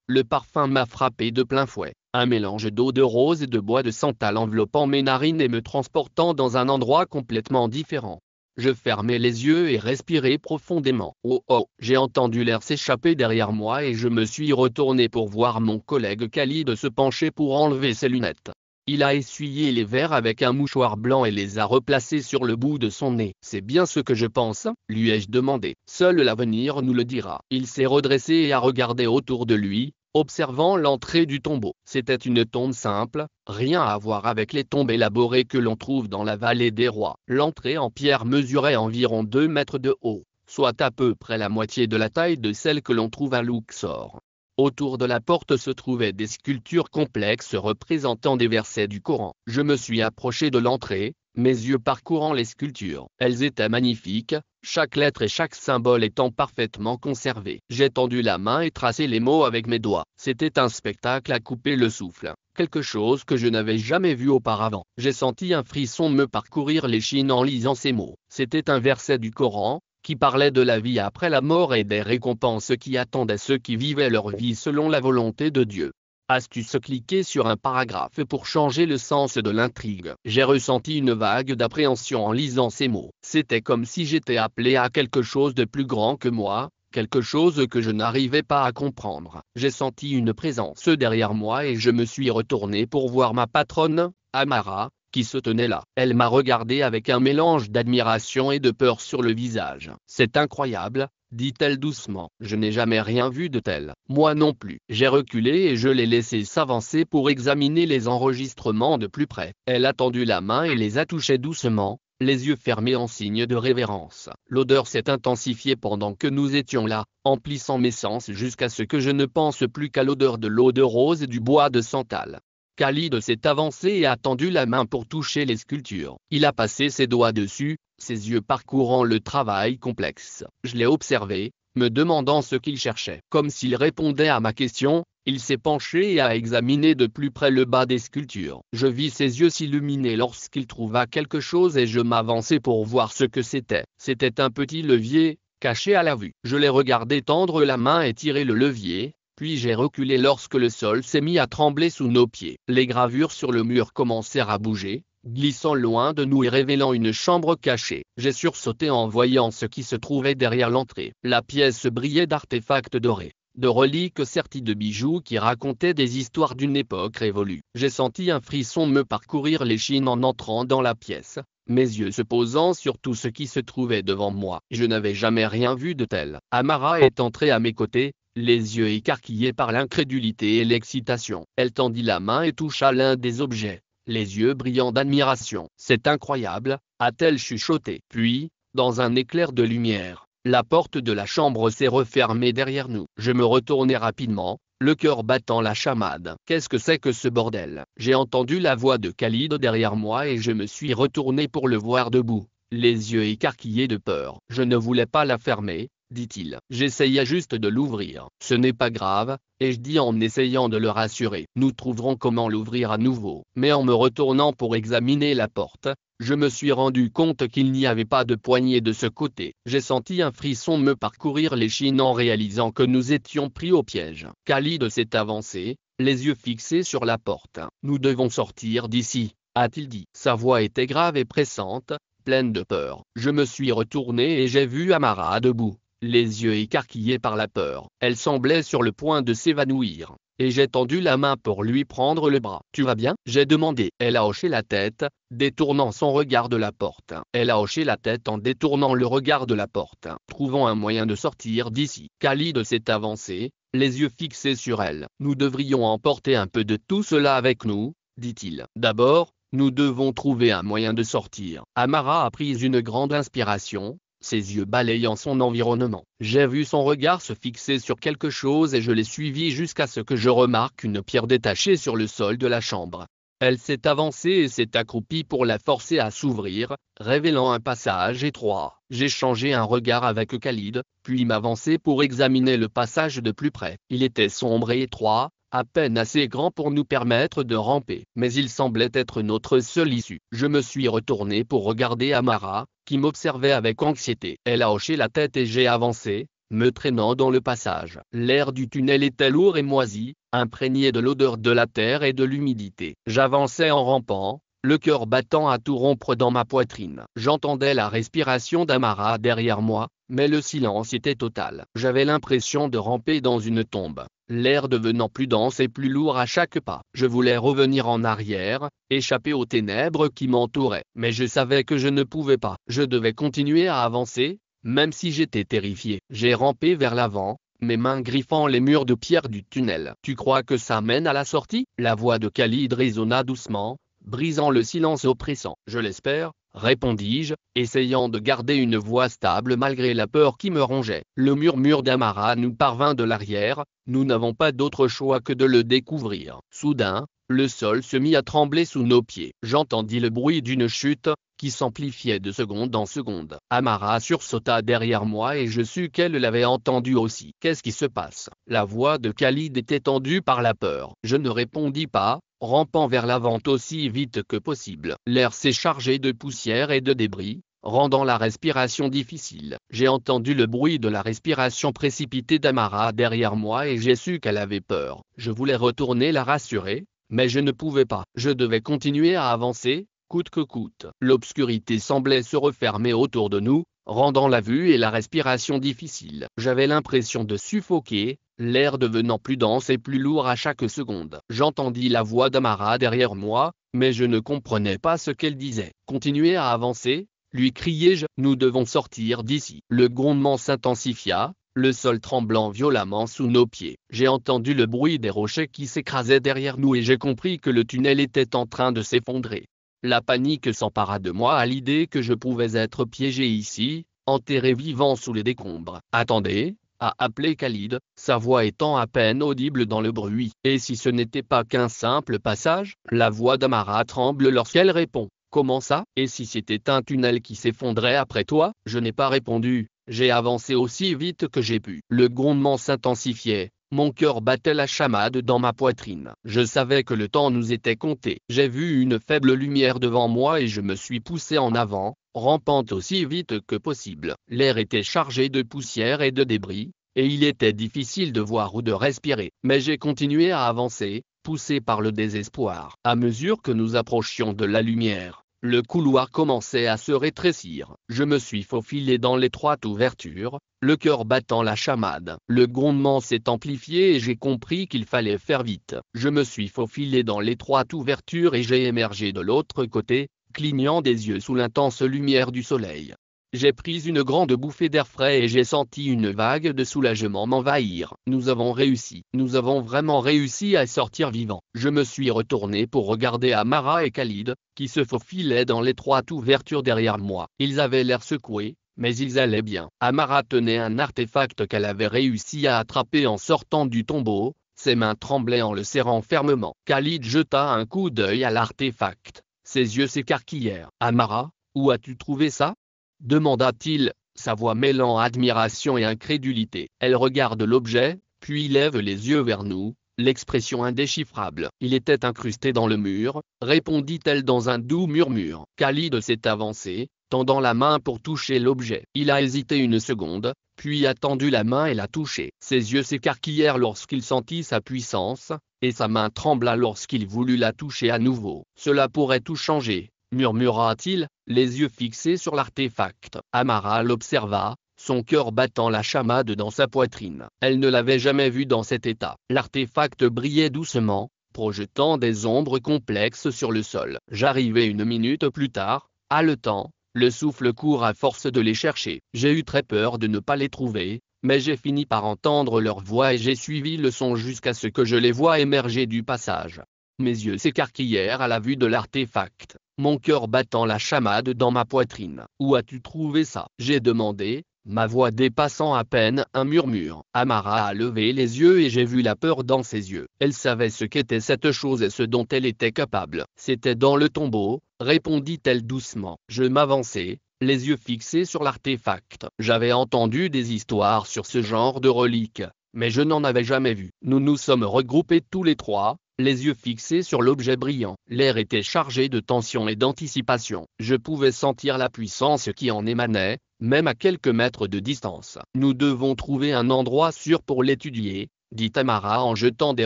Le parfum m'a frappé de plein fouet. Un mélange d'eau de rose et de bois de santal enveloppant mes narines et me transportant dans un endroit complètement différent. Je fermai les yeux et respirai profondément. Oh oh, j'ai entendu l'air s'échapper derrière moi et je me suis retourné pour voir mon collègue Khalid se pencher pour enlever ses lunettes. Il a essuyé les verres avec un mouchoir blanc et les a replacés sur le bout de son nez. C'est bien ce que je pense, lui ai-je demandé. Seul l'avenir nous le dira. Il s'est redressé et a regardé autour de lui, observant l'entrée du tombeau. C'était une tombe simple, rien à voir avec les tombes élaborées que l'on trouve dans la vallée des rois. L'entrée en pierre mesurait environ 2 mètres de haut, soit à peu près la moitié de la taille de celle que l'on trouve à Luxor. Autour de la porte se trouvaient des sculptures complexes représentant des versets du Coran. Je me suis approché de l'entrée, mes yeux parcourant les sculptures. Elles étaient magnifiques, chaque lettre et chaque symbole étant parfaitement conservés. J'ai tendu la main et tracé les mots avec mes doigts. C'était un spectacle à couper le souffle, quelque chose que je n'avais jamais vu auparavant. J'ai senti un frisson me parcourir l'échine en lisant ces mots. C'était un verset du Coran, qui parlait de la vie après la mort et des récompenses qui attendaient ceux qui vivaient leur vie selon la volonté de Dieu. Astuce: cliquer sur un paragraphe pour changer le sens de l'intrigue. J'ai ressenti une vague d'appréhension en lisant ces mots. C'était comme si j'étais appelé à quelque chose de plus grand que moi, quelque chose que je n'arrivais pas à comprendre. J'ai senti une présence derrière moi et je me suis retourné pour voir ma patronne, Amara, qui se tenait là. Elle m'a regardé avec un mélange d'admiration et de peur sur le visage. C'est incroyable, dit-elle doucement. Je n'ai jamais rien vu de tel. Moi non plus. J'ai reculé et je l'ai laissé s'avancer pour examiner les enregistrements de plus près. Elle a tendu la main et les a touchés doucement, les yeux fermés en signe de révérence. L'odeur s'est intensifiée pendant que nous étions là, emplissant mes sens jusqu'à ce que je ne pense plus qu'à l'odeur de l'eau de rose et du bois de santal. Khalid s'est avancé et a tendu la main pour toucher les sculptures. Il a passé ses doigts dessus, ses yeux parcourant le travail complexe. Je l'ai observé, me demandant ce qu'il cherchait. Comme s'il répondait à ma question, il s'est penché et a examiné de plus près le bas des sculptures. Je vis ses yeux s'illuminer lorsqu'il trouva quelque chose et je m'avançai pour voir ce que c'était. C'était un petit levier, caché à la vue. Je l'ai regardé tendre la main et tirer le levier. Puis j'ai reculé lorsque le sol s'est mis à trembler sous nos pieds. Les gravures sur le mur commencèrent à bouger, glissant loin de nous et révélant une chambre cachée. J'ai sursauté en voyant ce qui se trouvait derrière l'entrée. La pièce brillait d'artefacts dorés, de reliques serties de bijoux qui racontaient des histoires d'une époque révolue. J'ai senti un frisson me parcourir l'échine en entrant dans la pièce, mes yeux se posant sur tout ce qui se trouvait devant moi. Je n'avais jamais rien vu de tel. Amara est entrée à mes côtés, les yeux écarquillés par l'incrédulité et l'excitation. Elle tendit la main et toucha l'un des objets, les yeux brillants d'admiration. C'est incroyable, a-t-elle chuchoté. Puis, dans un éclair de lumière, la porte de la chambre s'est refermée derrière nous. Je me retournai rapidement, le cœur battant la chamade. Qu'est-ce que c'est que ce bordel? J'ai entendu la voix de Khalid derrière moi et je me suis retourné pour le voir debout, les yeux écarquillés de peur. Je ne voulais pas la fermer, dit-il. J'essayais juste de l'ouvrir. Ce n'est pas grave, ai-je dit en essayant de le rassurer. Nous trouverons comment l'ouvrir à nouveau. Mais en me retournant pour examiner la porte, je me suis rendu compte qu'il n'y avait pas de poignée de ce côté. J'ai senti un frisson me parcourir l'échine en réalisant que nous étions pris au piège. Khalid s'est avancé, les yeux fixés sur la porte. Nous devons sortir d'ici, a-t-il dit. Sa voix était grave et pressante, pleine de peur. Je me suis retourné et j'ai vu Amara debout, les yeux écarquillés par la peur. Elle semblait sur le point de s'évanouir, et j'ai tendu la main pour lui prendre le bras. « Tu vas bien ?» j'ai demandé. Elle a hoché la tête, détournant son regard de la porte. Elle a hoché la tête en détournant le regard de la porte. Trouvons un moyen de sortir d'ici. Khalid s'est avancé, les yeux fixés sur elle. Nous devrions emporter un peu de tout cela avec nous, dit-il. D'abord, nous devons trouver un moyen de sortir. Amara a pris une grande inspiration, ses yeux balayant son environnement. J'ai vu son regard se fixer sur quelque chose et je l'ai suivi jusqu'à ce que je remarque une pierre détachée sur le sol de la chambre. Elle s'est avancée et s'est accroupie pour la forcer à s'ouvrir, révélant un passage étroit. J'ai changé un regard avec Khalid, puis m'avancé pour examiner le passage de plus près. Il était sombre et étroit, à peine assez grand pour nous permettre de ramper. Mais il semblait être notre seule issue. Je me suis retourné pour regarder Amara, qui m'observait avec anxiété. Elle a hoché la tête et j'ai avancé, me traînant dans le passage. L'air du tunnel était lourd et moisi, imprégné de l'odeur de la terre et de l'humidité. J'avançais en rampant, le cœur battant à tout rompre dans ma poitrine. J'entendais la respiration d'Amara derrière moi, mais le silence était total. J'avais l'impression de ramper dans une tombe, l'air devenant plus dense et plus lourd à chaque pas. Je voulais revenir en arrière, échapper aux ténèbres qui m'entouraient. Mais je savais que je ne pouvais pas. Je devais continuer à avancer, même si j'étais terrifié. J'ai rampé vers l'avant, mes mains griffant les murs de pierre du tunnel. « Tu crois que ça mène à la sortie ?» La voix de Khalid résonna doucement, brisant le silence oppressant. « Je l'espère », répondis-je, essayant de garder une voix stable malgré la peur qui me rongeait. Le murmure d'Amara nous parvint de l'arrière, nous n'avons pas d'autre choix que de le découvrir. Soudain, le sol se mit à trembler sous nos pieds. J'entendis le bruit d'une chute, qui s'amplifiait de seconde en seconde. Amara sursauta derrière moi et je sus qu'elle l'avait entendu aussi. « Qu'est-ce qui se passe ?» La voix de Khalid était tendue par la peur. Je ne répondis pas, rampant vers l'avant aussi vite que possible. L'air s'est chargé de poussière et de débris, rendant la respiration difficile. J'ai entendu le bruit de la respiration précipitée d'Amara derrière moi et j'ai su qu'elle avait peur. Je voulais retourner la rassurer, mais je ne pouvais pas. Je devais continuer à avancer, coûte que coûte. L'obscurité semblait se refermer autour de nous, rendant la vue et la respiration difficiles. J'avais l'impression de suffoquer, l'air devenant plus dense et plus lourd à chaque seconde. J'entendis la voix d'Amara derrière moi, mais je ne comprenais pas ce qu'elle disait. « Continuez à avancer », lui criai-je, « nous devons sortir d'ici. » Le grondement s'intensifia, le sol tremblant violemment sous nos pieds. J'ai entendu le bruit des rochers qui s'écrasaient derrière nous et j'ai compris que le tunnel était en train de s'effondrer. La panique s'empara de moi à l'idée que je pouvais être piégé ici, enterré vivant sous les décombres. « Attendez !» a appelé Khalid, sa voix étant à peine audible dans le bruit. « Et si ce n'était pas qu'un simple passage ?» La voix d'Amara tremble lorsqu'elle répond. « Comment ça ? Et si c'était un tunnel qui s'effondrait après toi ?» Je n'ai pas répondu, j'ai avancé aussi vite que j'ai pu. Le grondement s'intensifiait, mon cœur battait la chamade dans ma poitrine. Je savais que le temps nous était compté. J'ai vu une faible lumière devant moi et je me suis poussé en avant, rampant aussi vite que possible. L'air était chargé de poussière et de débris, et il était difficile de voir ou de respirer. Mais j'ai continué à avancer, poussé par le désespoir. À mesure que nous approchions de la lumière, le couloir commençait à se rétrécir. Je me suis faufilé dans l'étroite ouverture, le cœur battant la chamade. Le grondement s'est amplifié et j'ai compris qu'il fallait faire vite. Je me suis faufilé dans l'étroite ouverture et j'ai émergé de l'autre côté, clignant des yeux sous l'intense lumière du soleil. J'ai pris une grande bouffée d'air frais et j'ai senti une vague de soulagement m'envahir. Nous avons réussi. Nous avons vraiment réussi à sortir vivants. Je me suis retourné pour regarder Amara et Khalid, qui se faufilaient dans l'étroite ouverture derrière moi. Ils avaient l'air secoués, mais ils allaient bien. Amara tenait un artefact qu'elle avait réussi à attraper en sortant du tombeau, ses mains tremblaient en le serrant fermement. Khalid jeta un coup d'œil à l'artefact. Ses yeux s'écarquillèrent. « Amara, où as-tu trouvé ça ?» demanda-t-il, sa voix mêlant admiration et incrédulité. Elle regarde l'objet, puis lève les yeux vers nous, l'expression indéchiffrable. « Il était incrusté dans le mur », répondit-elle dans un doux murmure. Khalid s'est avancé, tendant la main pour toucher l'objet. Il a hésité une seconde, puis a tendu la main et l'a touché. Ses yeux s'écarquillèrent lorsqu'il sentit sa puissance, et sa main trembla lorsqu'il voulut la toucher à nouveau. « Cela pourrait tout changer », murmura-t-il, les yeux fixés sur l'artefact. Amara l'observa, son cœur battant la chamade dans sa poitrine. Elle ne l'avait jamais vu dans cet état. L'artefact brillait doucement, projetant des ombres complexes sur le sol. J'arrivai une minute plus tard, haletant, le souffle court à force de les chercher. J'ai eu très peur de ne pas les trouver, mais j'ai fini par entendre leur voix et j'ai suivi le son jusqu'à ce que je les voie émerger du passage. Mes yeux s'écarquillèrent à la vue de l'artefact, mon cœur battant la chamade dans ma poitrine. « Où as-tu trouvé ça ?» j'ai demandé, ma voix dépassant à peine un murmure. Amara a levé les yeux et j'ai vu la peur dans ses yeux. Elle savait ce qu'était cette chose et ce dont elle était capable. « C'était dans le tombeau », répondit-elle doucement. Je m'avançai, les yeux fixés sur l'artefact. J'avais entendu des histoires sur ce genre de reliques, mais je n'en avais jamais vu. Nous nous sommes regroupés tous les trois, les yeux fixés sur l'objet brillant. L'air était chargé de tension et d'anticipation. Je pouvais sentir la puissance qui en émanait, même à quelques mètres de distance. Nous devons trouver un endroit sûr pour l'étudier, dit Amara en jetant des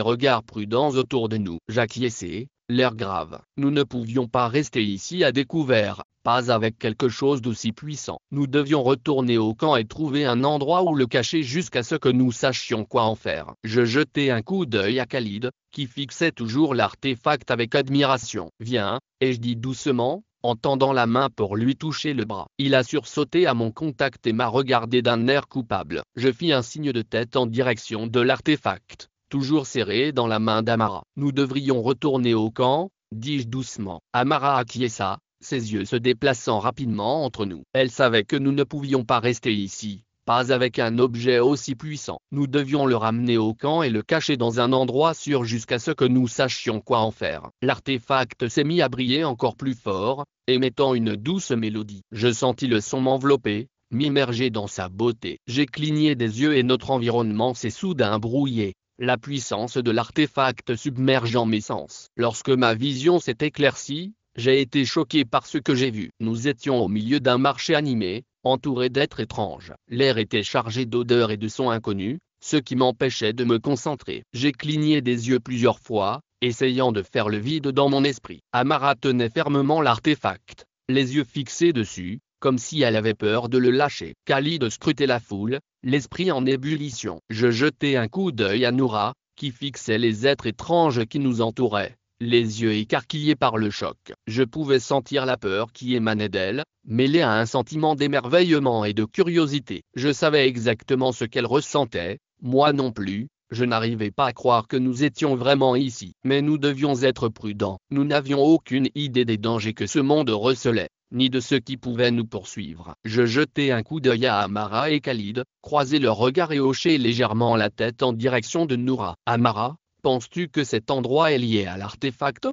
regards prudents autour de nous. J'acquiesçai, l'air grave. Nous ne pouvions pas rester ici à découvert, pas avec quelque chose d'aussi puissant. Nous devions retourner au camp et trouver un endroit où le cacher jusqu'à ce que nous sachions quoi en faire. Je jetai un coup d'œil à Khalid, qui fixait toujours l'artefact avec admiration. Viens, ai-je dit doucement, en tendant la main pour lui toucher le bras. Il a sursauté à mon contact et m'a regardé d'un air coupable. Je fis un signe de tête en direction de l'artefact, toujours serré dans la main d'Amara. Nous devrions retourner au camp, dis-je doucement. Amara acquiesça, ses yeux se déplaçant rapidement entre nous. Elle savait que nous ne pouvions pas rester ici, pas avec un objet aussi puissant. Nous devions le ramener au camp et le cacher dans un endroit sûr jusqu'à ce que nous sachions quoi en faire. L'artefact s'est mis à briller encore plus fort, émettant une douce mélodie. Je sentis le son m'envelopper, m'immerger dans sa beauté. J'ai cligné des yeux et notre environnement s'est soudain brouillé, la puissance de l'artefact submergeant mes sens. Lorsque ma vision s'est éclaircie, j'ai été choqué par ce que j'ai vu. Nous étions au milieu d'un marché animé, entouré d'êtres étranges. L'air était chargé d'odeurs et de sons inconnus, ce qui m'empêchait de me concentrer. J'ai cligné des yeux plusieurs fois, essayant de faire le vide dans mon esprit. Amara tenait fermement l'artefact, les yeux fixés dessus, comme si elle avait peur de le lâcher. Khalid scrutait la foule, l'esprit en ébullition. Je jetai un coup d'œil à Noura, qui fixait les êtres étranges qui nous entouraient, les yeux écarquillés par le choc. Je pouvais sentir la peur qui émanait d'elle, mêlée à un sentiment d'émerveillement et de curiosité. Je savais exactement ce qu'elle ressentait, moi non plus. Je n'arrivais pas à croire que nous étions vraiment ici. Mais nous devions être prudents. Nous n'avions aucune idée des dangers que ce monde recelait, ni de ce qui pouvait nous poursuivre. Je jetai un coup d'œil à Amara et Khalid, croisai leurs regards et hochai légèrement la tête en direction de Noura. Amara, penses-tu que cet endroit est lié à l'artefact ?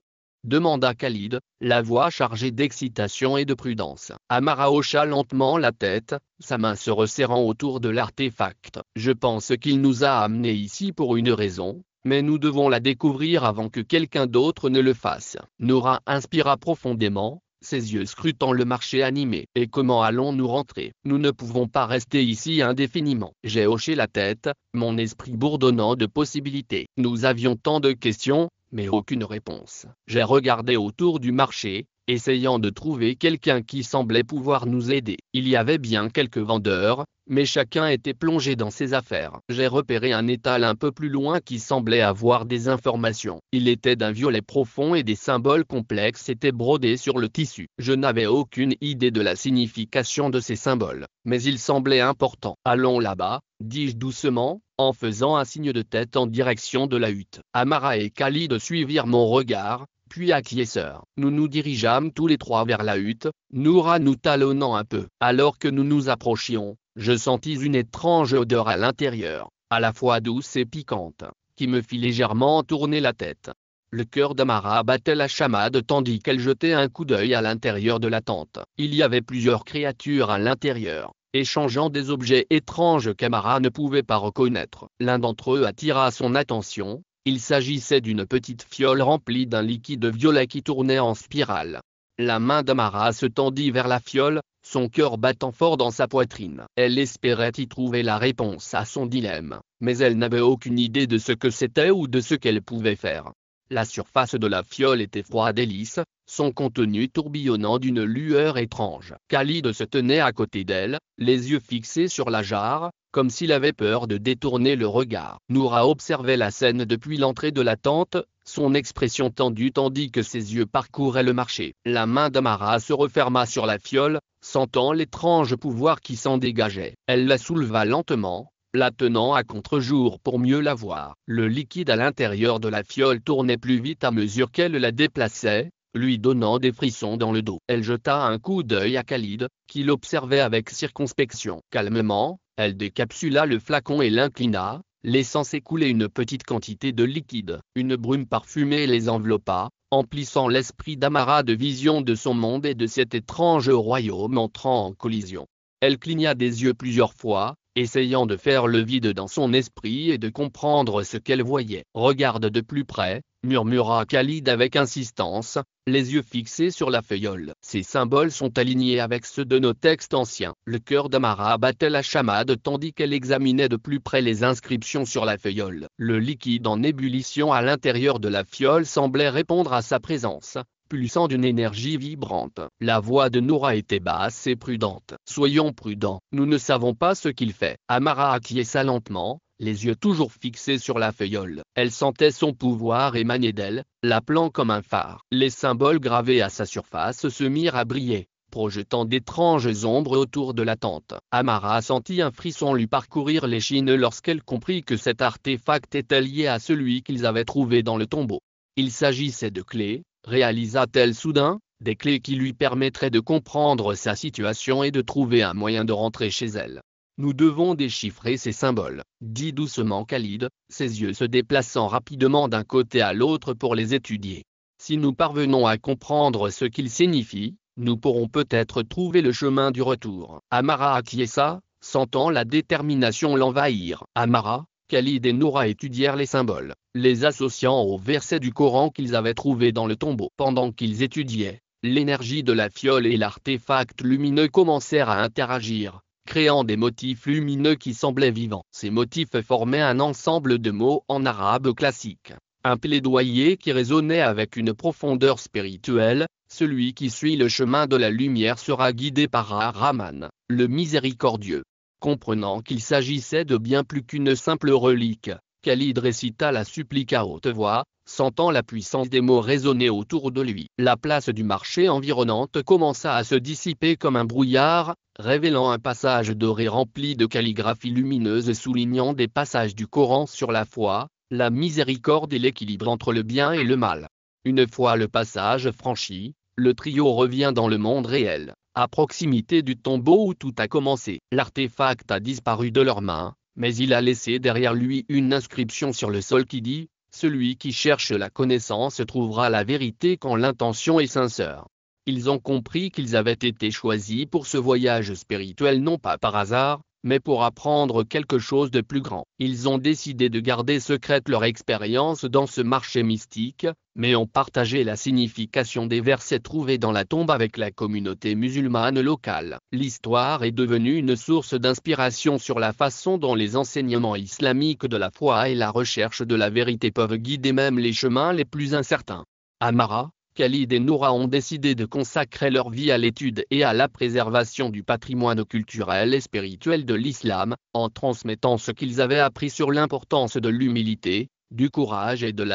Demanda Khalid, la voix chargée d'excitation et de prudence. Amara hocha lentement la tête, sa main se resserrant autour de l'artefact. Je pense qu'il nous a amenés ici pour une raison, mais nous devons la découvrir avant que quelqu'un d'autre ne le fasse. Noura inspira profondément, ses yeux scrutant le marché animé. Et comment allons-nous rentrer ? Nous ne pouvons pas rester ici indéfiniment. J'ai hoché la tête, mon esprit bourdonnant de possibilités. Nous avions tant de questions, mais aucune réponse. J'ai regardé autour du marché, essayant de trouver quelqu'un qui semblait pouvoir nous aider. Il y avait bien quelques vendeurs, mais chacun était plongé dans ses affaires. J'ai repéré un étal un peu plus loin qui semblait avoir des informations. Il était d'un violet profond et des symboles complexes étaient brodés sur le tissu. Je n'avais aucune idée de la signification de ces symboles, mais ils semblaient importants. Allons là-bas, dis-je doucement, en faisant un signe de tête en direction de la hutte. Amara et Khalid suivirent mon regard, puis acquiescèrent. Nous nous dirigeâmes tous les trois vers la hutte, Noura nous talonnant un peu. Alors que nous nous approchions, je sentis une étrange odeur à l'intérieur, à la fois douce et piquante, qui me fit légèrement tourner la tête. Le cœur d'Amara battait la chamade tandis qu'elle jetait un coup d'œil à l'intérieur de la tente. Il y avait plusieurs créatures à l'intérieur, échangeant des objets étranges qu'Amara ne pouvait pas reconnaître. L'un d'entre eux attira son attention. Il s'agissait d'une petite fiole remplie d'un liquide violet qui tournait en spirale. La main d'Amara se tendit vers la fiole, son cœur battant fort dans sa poitrine. Elle espérait y trouver la réponse à son dilemme, mais elle n'avait aucune idée de ce que c'était ou de ce qu'elle pouvait faire. La surface de la fiole était froide et lisse, son contenu tourbillonnant d'une lueur étrange. Khalid se tenait à côté d'elle, les yeux fixés sur la jarre, comme s'il avait peur de détourner le regard. Noura observait la scène depuis l'entrée de la tente, son expression tendue tandis que ses yeux parcouraient le marché. La main d'Amara se referma sur la fiole, sentant l'étrange pouvoir qui s'en dégageait. Elle la souleva lentement, la tenant à contre-jour pour mieux la voir. Le liquide à l'intérieur de la fiole tournait plus vite à mesure qu'elle la déplaçait, lui donnant des frissons dans le dos. Elle jeta un coup d'œil à Khalid, qui l'observait avec circonspection. Calmement, elle décapsula le flacon et l'inclina, laissant s'écouler une petite quantité de liquide. Une brume parfumée les enveloppa, emplissant l'esprit d'Amara de visions de son monde et de cet étrange royaume entrant en collision. Elle cligna des yeux plusieurs fois, essayant de faire le vide dans son esprit et de comprendre ce qu'elle voyait. « Regarde de plus près », murmura Khalid avec insistance, les yeux fixés sur la feuillole. Ces symboles sont alignés avec ceux de nos textes anciens. Le cœur d'Amara battait la chamade tandis qu'elle examinait de plus près les inscriptions sur la feuillole. Le liquide en ébullition à l'intérieur de la fiole semblait répondre à sa présence, pulsant d'une énergie vibrante. La voix de Noura était basse et prudente. « Soyons prudents, nous ne savons pas ce qu'il fait. » Amara acquiesça lentement, les yeux toujours fixés sur la feuillole. Elle sentait son pouvoir émaner d'elle, l'appelant comme un phare. Les symboles gravés à sa surface se mirent à briller, projetant d'étranges ombres autour de la tente. Amara sentit un frisson lui parcourir l'échine lorsqu'elle comprit que cet artefact était lié à celui qu'ils avaient trouvé dans le tombeau. Il s'agissait de clés, réalisa-t-elle soudain, des clés qui lui permettraient de comprendre sa situation et de trouver un moyen de rentrer chez elle. « Nous devons déchiffrer ces symboles, » dit doucement Khalid, ses yeux se déplaçant rapidement d'un côté à l'autre pour les étudier. « Si nous parvenons à comprendre ce qu'ils signifient, nous pourrons peut-être trouver le chemin du retour. » Amara acquiesça, sentant la détermination l'envahir. Amara, Khalid et Noura étudièrent les symboles, les associant aux versets du Coran qu'ils avaient trouvés dans le tombeau. Pendant qu'ils étudiaient, l'énergie de la fiole et l'artefact lumineux commencèrent à interagir, créant des motifs lumineux qui semblaient vivants. Ces motifs formaient un ensemble de mots en arabe classique, un plaidoyer qui résonnait avec une profondeur spirituelle. Celui qui suit le chemin de la lumière sera guidé par Ar-Rahman, le miséricordieux. Comprenant qu'il s'agissait de bien plus qu'une simple relique, Khalid récita la supplique à haute voix, sentant la puissance des mots résonner autour de lui. La place du marché environnante commença à se dissiper comme un brouillard, révélant un passage doré rempli de calligraphie lumineuse soulignant des passages du Coran sur la foi, la miséricorde et l'équilibre entre le bien et le mal. Une fois le passage franchi, le trio revient dans le monde réel, à proximité du tombeau où tout a commencé. L'artefact a disparu de leurs mains, mais il a laissé derrière lui une inscription sur le sol qui dit « Celui qui cherche la connaissance trouvera la vérité quand l'intention est sincère ». Ils ont compris qu'ils avaient été choisis pour ce voyage spirituel non pas par hasard, mais pour apprendre quelque chose de plus grand. Ils ont décidé de garder secrète leur expérience dans ce marché mystique, mais ont partagé la signification des versets trouvés dans la tombe avec la communauté musulmane locale. L'histoire est devenue une source d'inspiration sur la façon dont les enseignements islamiques de la foi et la recherche de la vérité peuvent guider même les chemins les plus incertains. Amara, Khalid et Noura ont décidé de consacrer leur vie à l'étude et à la préservation du patrimoine culturel et spirituel de l'islam, en transmettant ce qu'ils avaient appris sur l'importance de l'humilité, du courage et de la